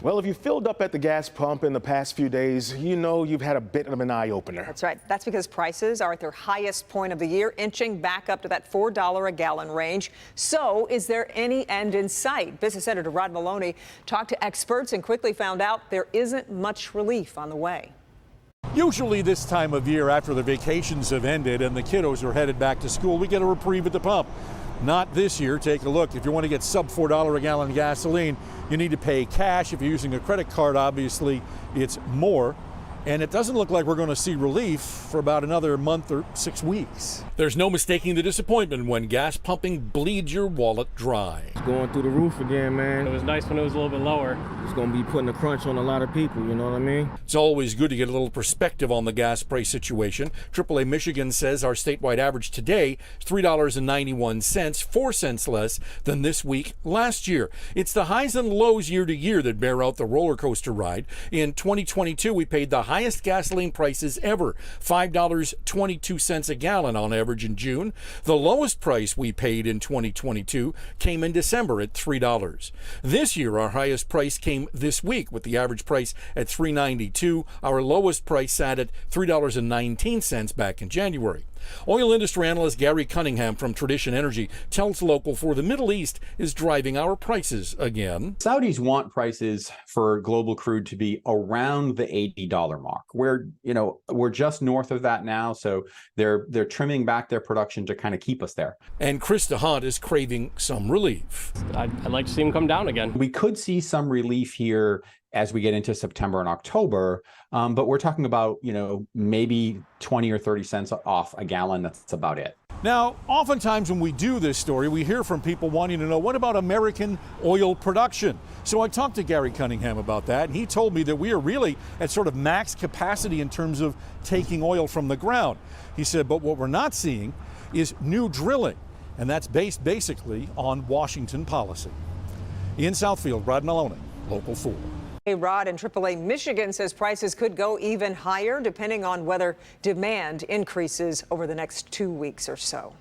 Well, if you filled up at the gas pump in the past few days, you know you've had a bit of an eye-opener. That's right. That's because prices are at their highest point of the year, inching back up to that $4 a gallon range. So is there any end in sight? Business editor Rod Maloney talked to experts and quickly found out there isn't much relief on the way. Usually this time of year, after the vacations have ended and the kiddos are headed back to school, we get a reprieve at the pump. Not this year. Take a look. If you want to get sub $4 a gallon gasoline, you need to pay cash. If you're using a credit card, obviously it's more. And it doesn't look like we're going to see relief for about another month or 6 weeks. There's no mistaking the disappointment when gas pumping bleeds your wallet dry. It's going through the roof again, man. It was nice when it was a little bit lower. It's going to be putting a crunch on a lot of people, you know what I mean? It's always good to get a little perspective on the gas price situation. AAA Michigan says our statewide average today is $3.91, 4 cents less than this week last year. It's the highs and lows year to year that bear out the roller coaster ride. In 2022, we paid the highest gasoline prices ever, $5.22 a gallon on average in June. The lowest price we paid in 2022 came in December at $3. This year, our highest price came this week with the average price at $3.92. Our lowest price sat at $3.19 back in January. Oil industry analyst Gary Cunningham from Tradition Energy tells Local 4 the Middle East is driving our prices again. Saudis want prices for global crude to be around the $80 mark. We're just north of that now, so they're trimming back their production to kind of keep us there. And Krista Hunt is craving some relief. I'd like to see them come down again. We could see some relief here as we get into September and October, but we're talking about, maybe 20 or 30 cents off a gallon. That's about it. Now, oftentimes when we do this story, we hear from people wanting to know, what about American oil production? So I talked to Gary Cunningham about that, and he told me that we are really at sort of max capacity in terms of taking oil from the ground. He said, but what we're not seeing is new drilling, and that's based basically on Washington policy. In Southfield, Rod Maloney, Local 4. Hey, Rod, and AAA Michigan says prices could go even higher depending on whether demand increases over the next 2 weeks or so.